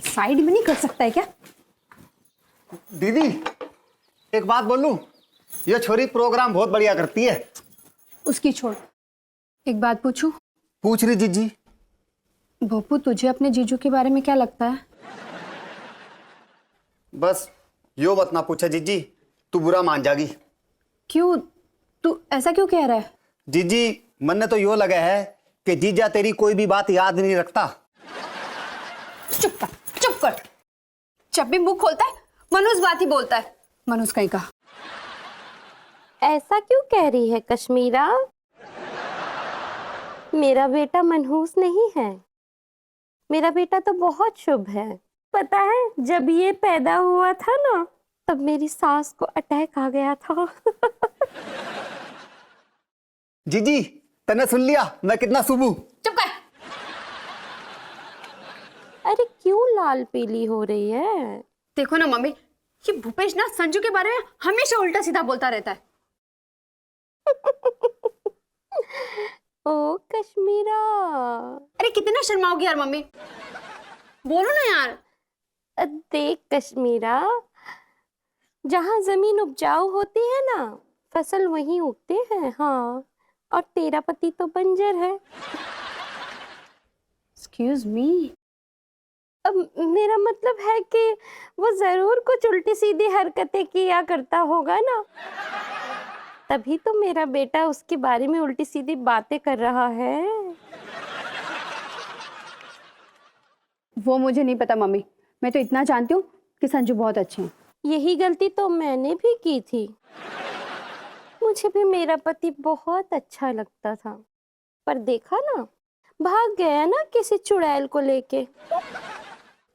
Side में नहीं कर सकता है क्या? दीदी एक बात बोलूं, ये छोरी प्रोग्राम बहुत बढ़िया करती है। उसकी छोड़, एक बात पूछूं? पूछ रही जीजी। भोपू, तुझे अपने जीजू के बारे में क्या लगता है? बस यो मत ना पूछे जीजी, तू बुरा मान जागी। क्यों? तू ऐसा क्यों कह रहा है? जीजी मन ने तो यो लगा है कि जीजा तेरी कोई भी बात याद नहीं रखता। चुप कर, चुप कर। जब भी मुंह खोलता है मनोज बात ही बोलता है। मनोज कहीं का। ऐसा क्यों कह रही है कश्मीरा? मेरा बेटा मनहूस नहीं है, मेरा बेटा तो बहुत शुभ है। पता है, जब ये पैदा हुआ था ना, तब मेरी सास को अटैक आ गया था। जीजी तने सुन लिया मैं कितना शुभ हूं? चुप कर। अरे क्यों लाल पीली हो रही है? देखो ना मम्मी, ये भूपेश ना संजू के बारे में हमेशा उल्टा सीधा बोलता रहता है। ओ कश्मीरा। अरे कितना शर्माओगी यार मम्मी, बोलो ना यार। देख कश्मीरा, जहाँ जमीन उपजाऊ होती है ना, फसल वहीं उगते हैं। हाँ, और तेरा पति तो बंजर है। Excuse me. अब मेरा मतलब है कि वो जरूर कुछ उल्टी सीधी हरकतें किया करता होगा ना, तभी तो मेरा बेटा उसके बारे में उल्टी सीधी बातें कर रहा है। वो मुझे नहीं पता मम्मी, मैं तो इतना जानती हूँ कि संजू बहुत अच्छे हैं। यही गलती तो मैंने भी की थी। मुझे भी मेरा पति बहुत अच्छा लगता था, पर देखा ना, भाग गया ना किसी चुड़ैल को लेके।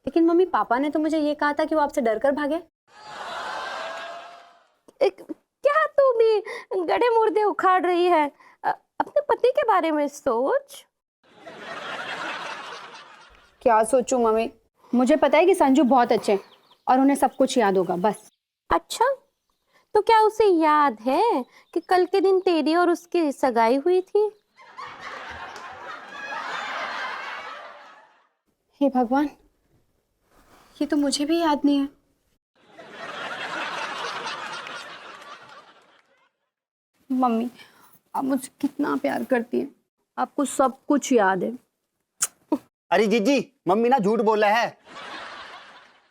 लेकिन मम्मी, पापा ने तो मुझे ये कहा था कि वो आपसे डर कर भागे। क्या तू भी गड़े मुर्दे उखाड़ रही है? अपने पति के बारे में सोच। क्या सोचूं मम्मी? मुझे पता है कि संजू बहुत अच्छे हैं और उन्हें सब कुछ याद होगा, बस। अच्छा, तो क्या उसे याद है कि कल के दिन तेरी और उसकी सगाई हुई थी? हे भगवान, ये तो मुझे भी याद नहीं है। मम्मी, आप मुझे कितना प्यार करती हैं, आपको सब कुछ याद है। अरे जीजी मम्मी ना झूठ बोल रहा है।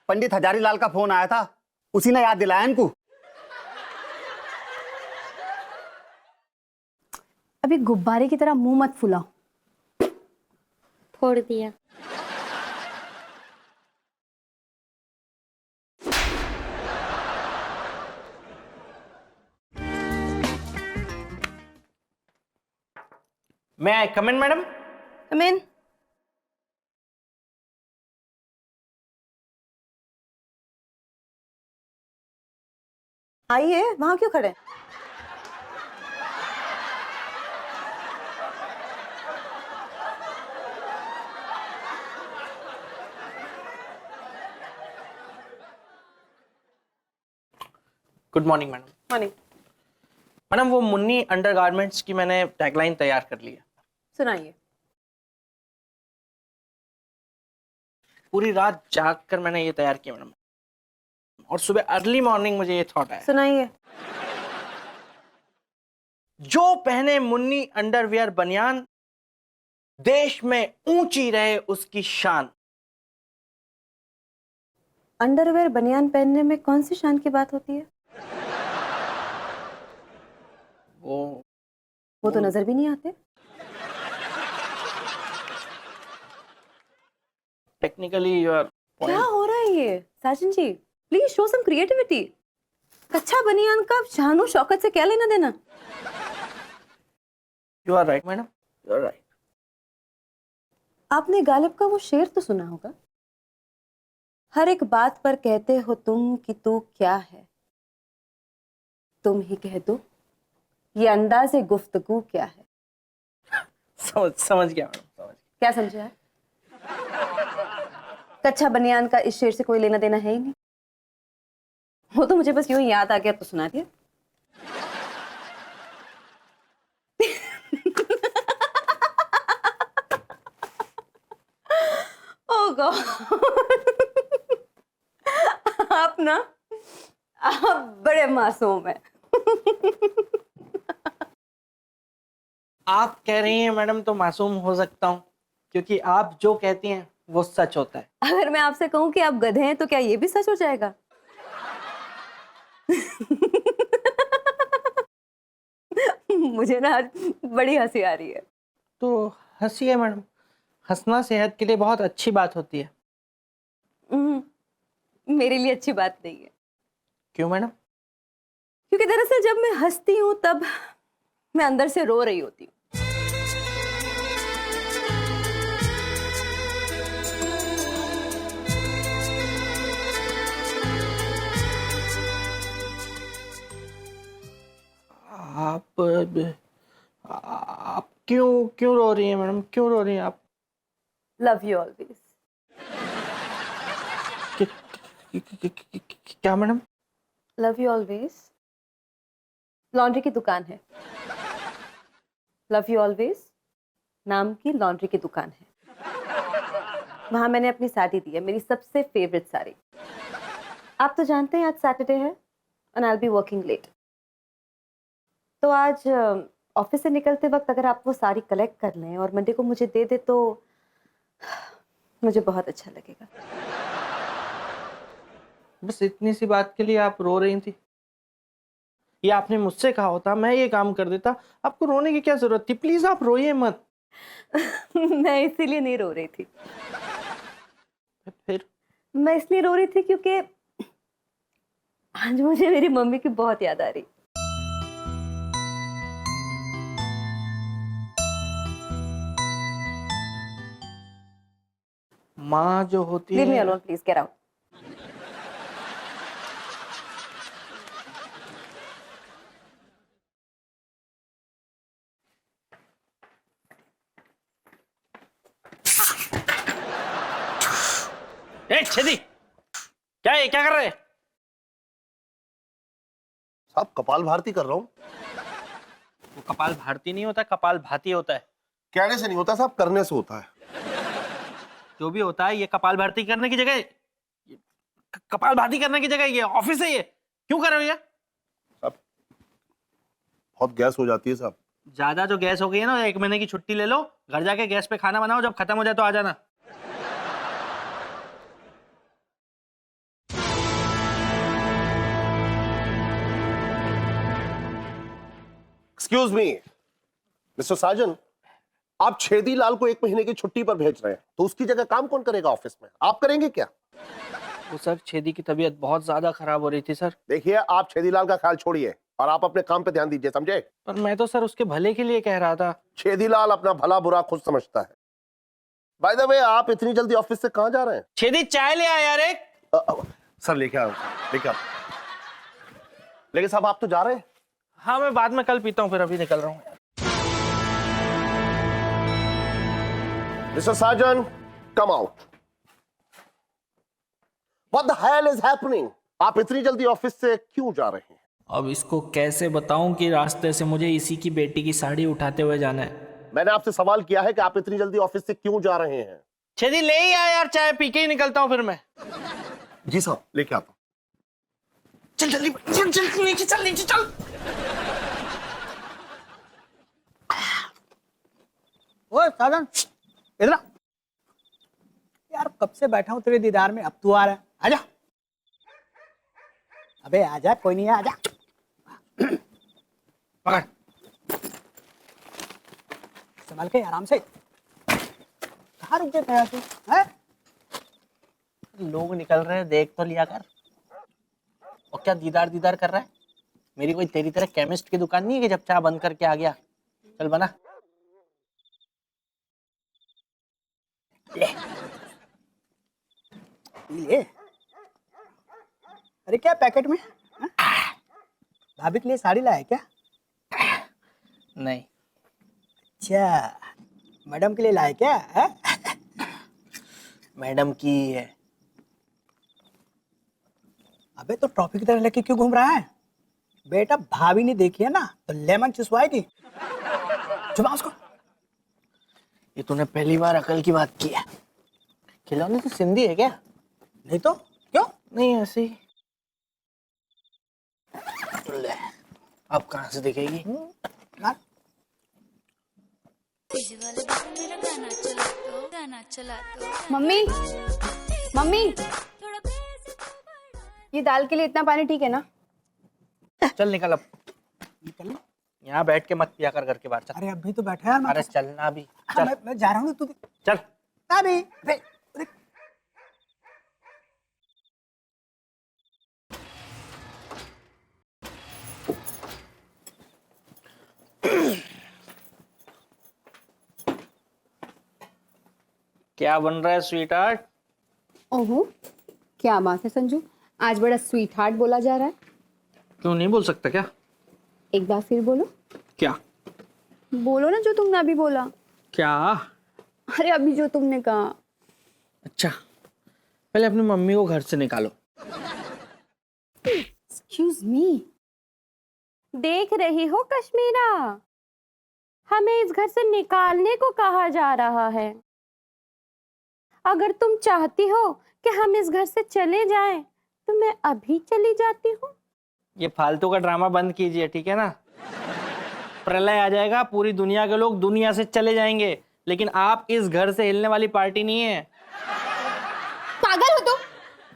पंडित हजारीलाल का फोन आया था, उसी ने याद दिलाया इनको। अभी गुब्बारे की तरह मुंह मत फुलाओ। फोड़ दिया। May I come in, madam? Come in. आइए, वहां क्यों खड़े? Good morning madam. Morning. Madam वो मुन्नी अंडरगारमेंट्स की मैंने टैगलाइन तैयार कर ली है। सुनाइए। पूरी रात जाग कर मैंने ये तैयार किया मैडम, और सुबह अर्ली मॉर्निंग मुझे ये थॉट आया, सुनाइए। जो पहने मुन्नी अंडरवियर बनियान, देश में ऊंची रहे उसकी शान। अंडरवेयर बनियान पहनने में कौन सी शान की बात होती है? वो तो नजर भी नहीं आते। टेक्निकली योर क्या हो रहा है ये Sajan ji? Please show some creativity. कच्चा बनियान का शानो शौकत से क्या लेना देना? You are right madam, you are right. आपने गालिब का वो शेर तो सुना होगा, हर एक बात पर कहते हो तुम कि तू क्या है, तुम ही कह दो ये अंदाज़े गुफ्तगू क्या है। समझ गया मैडम, समझ गया। क्या समझा है? कच्चा बनियान का इस शेर से कोई लेना देना है ही नहीं। वो तो मुझे बस यूं ही याद आ गया तो सुना दिया। ओह गॉड, आप ना, आप बड़े मासूम हैं। आप कह रही हैं मैडम तो मासूम हो सकता हूँ, क्योंकि आप जो कहती हैं वो सच होता है। अगर मैं आपसे कहूं कि आप गधे हैं तो क्या ये भी सच हो जाएगा? मुझे ना आज बड़ी हंसी आ रही है। तो हंसी है मैडम, हंसना सेहत के लिए बहुत अच्छी बात होती है। मेरे लिए अच्छी बात नहीं है, क्यों मैडम? क्योंकि दरअसल जब मैं हंसती हूँ तब मैं अंदर से रो रही होती हूँ। आप क्यों क्यों रो रही हैं मैडम, क्यों रो रही हैं आप? Love you always. क्या madam? Love you always laundry की दुकान है। लव यू ऑलवेज नाम की लॉन्ड्री की दुकान है। वहां मैंने अपनी साड़ी दी है, मेरी सबसे फेवरेट साड़ी। आप तो जानते हैं आज सैटरडे है and I will be working late. तो आज ऑफिस से निकलते वक्त अगर आप वो साड़ी कलेक्ट कर लें और मंडे को मुझे दे दे तो मुझे बहुत अच्छा लगेगा। बस इतनी सी बात के लिए आप रो रही थी? ये आपने मुझसे कहा होता, मैं ये काम कर देता। आपको रोने की क्या जरूरत थी? प्लीज आप रोइए मत। मैं इसीलिए नहीं रो रही थी। फिर? मैं इसलिए रो रही थी क्योंकि आज मुझे मेरी मम्मी की बहुत याद आ रही। माँ जो होती लीव मी है। Alone please, get out. Chhedi, क्या है, क्या कर रहे हैं? साहब कपाल भारती कर रहा हूँ। वो कपाल भारती नहीं होता, कपाल भाती होता है। कहने से नहीं होता साहब, करने से होता है। जो भी होता है, ये कपाल भारती करने की जगह, कपाल भाती करने की जगह ये ऑफिस है। ये क्यों कर रहे हो? साहब बहुत गैस हो जाती है साहब। ज्यादा जो गैस हो गई है ना, 1 महीने की छुट्टी ले लो, घर जाके गैस पे खाना बनाओ, जब खत्म हो जाए तो आ जाना। एक्सक्यूज मी मिस्टर साजन, आप छेदी लाल को 1 महीने की छुट्टी पर भेज रहे हैं, तो उसकी जगह काम कौन करेगा ऑफिस में? आप करेंगे क्या? वो सर, छेदी की तबीयत बहुत ज्यादा खराब हो रही थी सर। देखिए, आप छेदी लाल का ख्याल छोड़िए और आप अपने काम पे ध्यान दीजिए, समझे? पर मैं तो सर उसके भले के लिए कह रहा था। छेदी लाल अपना भला बुरा खुद समझता है। बाय द वे, आप इतनी जल्दी ऑफिस से कहां जा रहे हैं? छेदी चाय ले आया यार एक। सर लेके आओ, लेके आओ। लेकिन साहब आप तो जा रहे हैं। हाँ, मैं बाद में कल पीता हूँ, फिर अभी निकल रहा हूँ। Mister Sajan, come out. What the hell is happening? आप इतनी जल्दी ऑफिस से क्यों जा रहे हैं? अब इसको कैसे बताऊं कि रास्ते से मुझे इसी की बेटी की साड़ी उठाते हुए जाना है। मैंने आपसे सवाल किया है कि आप इतनी जल्दी ऑफिस से क्यों जा रहे हैं? छेदी ले ही आया यार, चाय पी के ही निकलता हूँ फिर मैं। जी साहब, लेके आता हूं। चल जल्दी, चल चल नीचे चल, नीचे चल। ओए साधन, इधर आ। यार कब से बैठा हूँ तेरे दीदार में, अब तू आ रहा है। आजा, अबे आजा, कोई नहीं है, आजा। पकड़, संभाल के आराम से। कहाँ रुक जाता है तू? हैं? लोग निकल रहे हैं, देख तो लिया कर। और क्या दीदार दीदार कर रहा है? मेरी कोई तेरी तरह केमिस्ट की दुकान नहीं है कि जब चाय बंद करके आ गया। चल बना ले ले। अरे क्या पैकेट में? हाँ? भाभी के लिए साड़ी लाया क्या? नहीं। अच्छा, मैडम के लिए लाया क्या? है? मैडम की है। अबे तो ट्रॉफी की तरह लेके क्यों घूम रहा है? बेटा भाभी ने देखी है ना तो लेमन चुसवाएगी। चुपा उसको। ये तूने पहली बार अकल की बात की है। खिलौने तो सिंधी है क्या? नहीं तो क्यों? नहीं ऐसे ही। ले, अब कहाँ से दिखेगी? मार। मम्मी मम्मी, ये दाल के लिए इतना पानी ठीक है ना? चल निकल अब। निकल। यहाँ बैठ के मत पिया कर घर के बाहर। चल। अरे अभी तो बैठा यार। अरे चलना अभी। हाँ, चल मैं जा रहा हूँ तू भी। चल। अभी अरे क्या बन रहा है स्वीट हार्ट? ओहो, क्या बात है संजू, आज बड़ा स्वीट हार्ट बोला जा रहा है। क्यों नहीं बोल सकता क्या? एक बार फिर बोलो। क्या? बोलो ना जो तुमने अभी बोला। क्या? अरे अभी जो तुमने कहा। अच्छा, पहले अपनी मम्मी को घर से निकालो। Excuse me. देख रही हो कश्मीरा, हमें इस घर से निकालने को कहा जा रहा है। अगर तुम चाहती हो कि हम इस घर से चले जाएं, तो मैं अभी चली जाती हूँ। ये फालतू का ड्रामा बंद कीजिए, ठीक है ना? प्रलय आ जाएगा, पूरी दुनिया के लोग दुनिया से चले जाएंगे, लेकिन आप इस घर से हिलने वाली पार्टी नहीं है। पागल हो तुम?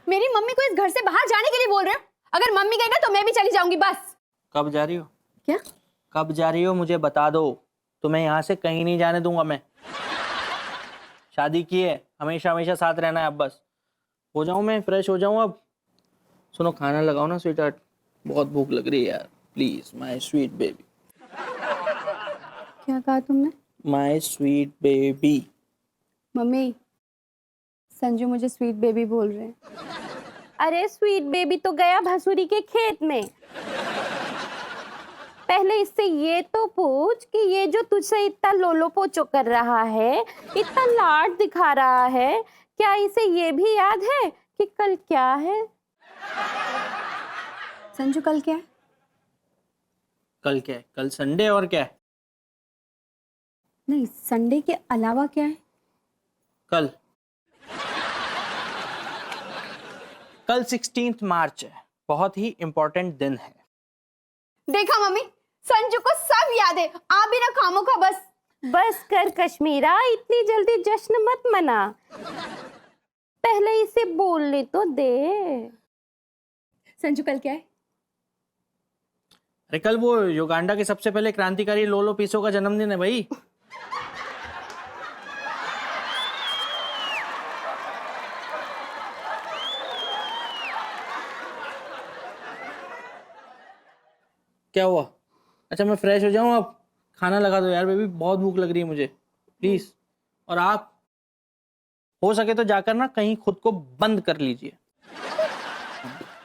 मेरी मम्मी को इस घर से बाहर जाने के लिए बोल रहे हो? अगर मम्मी कहेगा तो मैं भी चली जाऊंगी बस। कब जा रही हो? क्या? कब जा रही हो मुझे बता दो, तुम्हें यहाँ से कहीं नहीं जाने दूंगा मैं। शादी की है, हमेशा हमेशा साथ रहना है। अब बस हो जाऊं, मैं फ्रेश हो जाऊं अब। सुनो, खाना लगाओ ना स्वीट हार्ट, बहुत भूख लग रही है यार। Please my sweet baby. क्या कहा तुमने? My sweet baby. Mummy, Sanju मुझे स्वीट बेबी बोल रहे हैं। अरे स्वीट बेबी तो गया भसुरी के खेत में। पहले इससे ये तो पूछ कि ये जो तुझसे इतना लोलो पोचो कर रहा है, इतना लाड दिखा रहा है, क्या इसे ये भी याद है कि कल क्या है? संजू कल क्या है? कल क्या है? कल संडे, और क्या है? नहीं, संडे के अलावा क्या है? कल 16 मार्च है, बहुत ही इंपॉर्टेंट दिन है। देखा मम्मी, संजू को सब याद है। आप भी ना खामो का बस। बस कर कश्मीरा, इतनी जल्दी जश्न मत मना, पहले इसे बोलने तो दे। संजू कल क्या है? अरे कल वो युगांडा के सबसे पहले क्रांतिकारी लोलो पीसो का जन्मदिन है भाई। क्या हुआ? अच्छा मैं फ्रेश हो जाऊं, अब खाना लगा दो यार बेबी, बहुत भूख लग रही है मुझे प्लीज। और आप हो सके तो जाकर ना कहीं खुद को बंद कर लीजिए।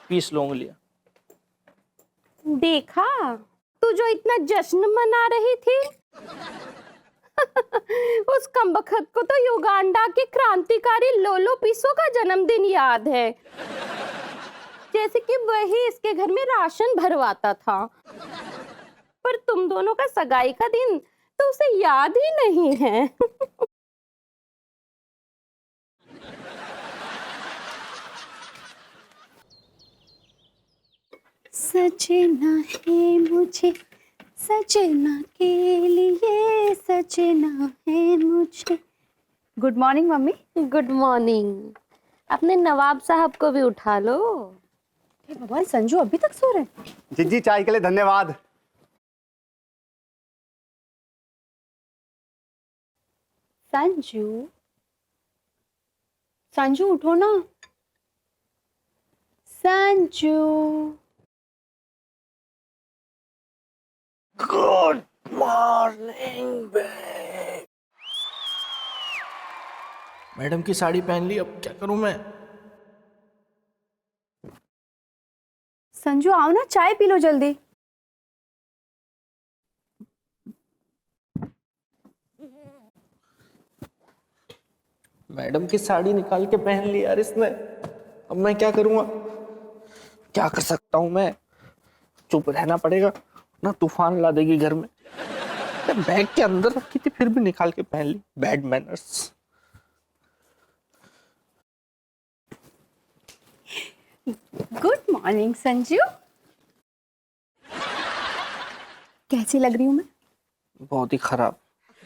पीस लोग लिया। देखा, तू जो इतना जश्न मना रही थी, उस कमबख्त को तो युगांडा के क्रांतिकारी लोलो पीसो का जन्मदिन याद है, जैसे कि वही इसके घर में राशन भरवाता था। पर तुम दोनों का सगाई का दिन तो उसे याद ही नहीं है। सजना है मुझे, सजना के लिए सजना है मुझे। Good morning mummy. Good morning. अपने नवाब साहब को भी उठा लो। हे भगवान, संजू अभी तक सो रहे हैं? जिज्जी चाय के लिए धन्यवाद। संजू, संजू उठो ना। Sanju. Good morning babe. Madam की साड़ी पहन ली, अब क्या करूं मैं? संजू आओ ना, चाय पी लो जल्दी। मैडम की साड़ी निकाल के पहन ली यार इसने, अब मैं क्या करूंगा? क्या कर सकता हूँ मैं, चुप रहना पड़ेगा ना, तूफान ला देगी घर में। बैग के अंदर रखी थी फिर भी निकाल के पहन ली, bad manners. Good morning Sanju. कैसी लग रही हूँ मैं? बहुत ही खराब।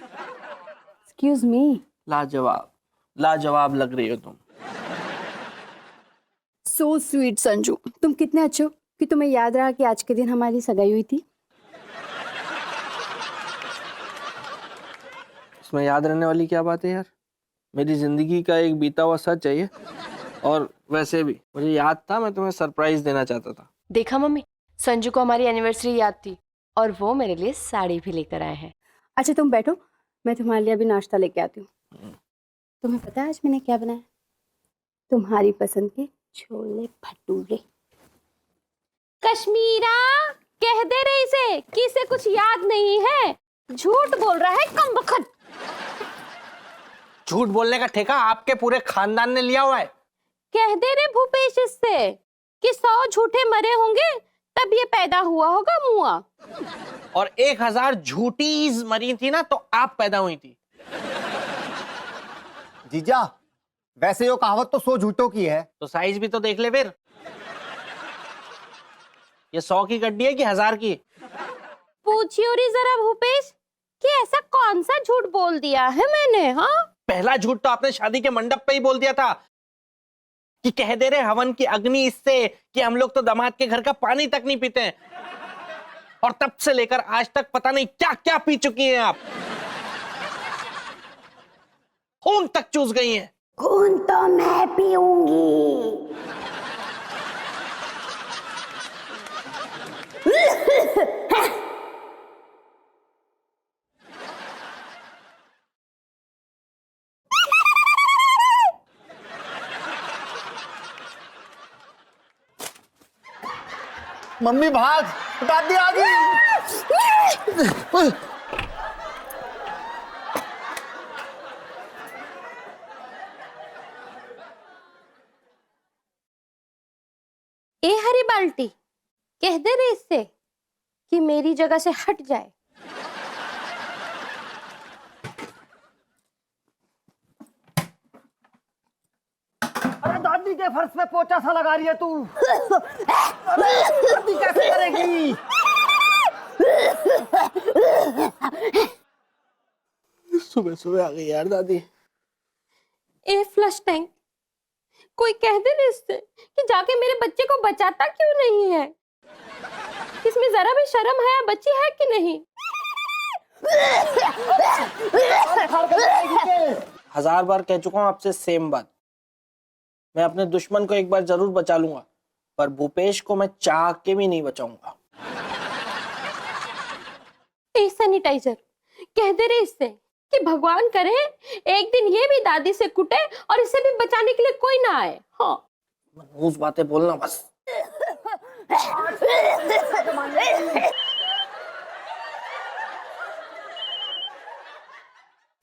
Excuse me. लाजवाब, लाजवाब लग रही हो तुम। सो स्वीट संजू, तुम कितने अच्छे हो कि तुम्हें याद रहा कि आज के दिन हमारी सगाई हुई थी। इसमें याद रहने वाली क्या बात है यार, मेरी जिंदगी का एक बीता हुआ सच है ये। और वैसे भी मुझे याद था, मैं तुम्हें सरप्राइज देना चाहता था। देखा मम्मी, संजू को हमारी एनिवर्सरी याद थी और वो मेरे लिए साड़ी भी लेकर आए हैं। अच्छा तुम बैठो, मैं तुम्हारे लिए अभी नाश्ता लेके आती हूँ। तुम्हें पता है आज मैंने क्या बनाया? तुम्हारी पसंद के छोले भटूरे। कश्मीरा, कह दे रहे इसे कि इसे कुछ याद नहीं है, झूठ बोल रहा है कमबख्त। झूठ बोलने का ठेका आपके पूरे खानदान ने लिया हुआ है। कह दे रहे भूपेश इससे कि 100 झूठे मरे होंगे तब ये पैदा हुआ होगा मुआ। और 1000 झूठी मरी थी ना तो आप पैदा हुई थी। जीजा, वैसे यो कहावत तो 100 झूठों की है। तो साइज भी तो देख ले फिर, ये 100 की गड्डी है कि 1000 की? पूछियो री जरा भूपेश कि ऐसा कौन सा झूठ बोल दिया है मैंने? हाँ, पहला झूठ तो आपने शादी के मंडप पे ही बोल दिया था कि कह दे रहे हवन की अग्नि इससे कि हम लोग तो दामाद के घर का पानी तक नहीं पीते हैं। और तब से लेकर आज तक पता नहीं क्या क्या पी चुकी हैं आप, खून तक चूस गई हैं। खून तो मैं पीऊंगी। मम्मी भाग, दादी आ गई। ए हरी बाल्टी, कह दे रहे इससे कि मेरी जगह से हट जाए। अरे दादी के फर्श पे पोचा सा लगा रही है तू। अरे दादी कैसे करेगी? सुबह सुबह आ गई यार दादी। ए फ्लश टैंक, कोई कह दे रहे इससे कि जाके मेरे बच्चे को बचाता क्यों नहीं है? इसमें जरा भी शर्म है बच्ची है कि नहीं? 1000 बार कह चुका हूं आपसे सेम बात। मैं अपने दुश्मन को एक बार जरूर बचा लूंगा, पर भूपेश को मैं चाह के भी नहीं बचाऊंगा। ए सैनिटाइजर, कह दे रहे इससे कि भगवान करे एक दिन ये भी दादी से कुटे और इसे भी बचाने के लिए कोई ना आए। हाँ, मनहूस बातें बोलना बस।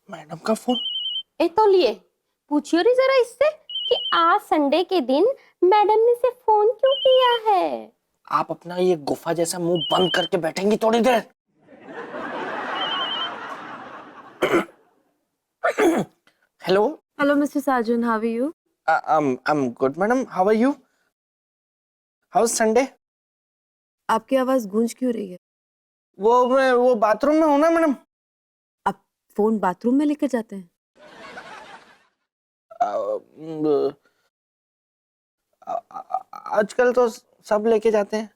मैडम का फोन। ए तो लिए पूछियो री जरा इससे कि आज संडे के दिन मैडम ने से फोन क्यों किया है? आप अपना ये गुफा जैसा मुंह बंद करके बैठेंगी थोड़ी देर? Hello hello mister Sajan, how are you? I'm good, madam. How are you? How's Sunday? आपकी आवाज गूंज क्यों रही है? वो बाथरूम में हूँ ना मैडम। आप फोन बाथरूम में लेकर जाते हैं? आजकल तो सब लेके जाते हैं।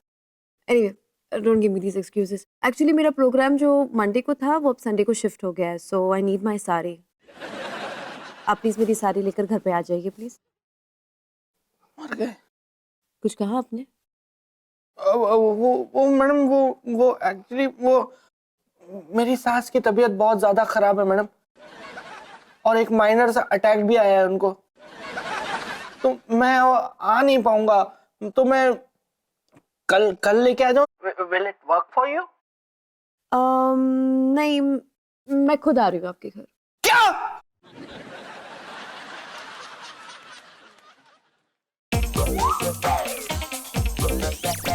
Anyway, don't give me these excuses. Actually मेरा प्रोग्राम जो मंडे को था वो अब संडे को शिफ्ट हो गया है, सो आई नीड माय साड़ी। आप प्लीज मेरी साड़ी लेकर घर पे आ जाइए प्लीज। मर गए? कुछ कहा आपने? वो मैडम वो एक्चुअली वो मेरी सास की तबीयत बहुत ज्यादा खराब है मैडम, और एक माइनर सा अटैक भी आया है उनको, तो मैं आ नहीं पाऊंगा। तो मैं कल लेके आ जाऊं? Will it work for you? नहीं, मैं खुद आ रही हूँ आपके घर। क्या? क्या है?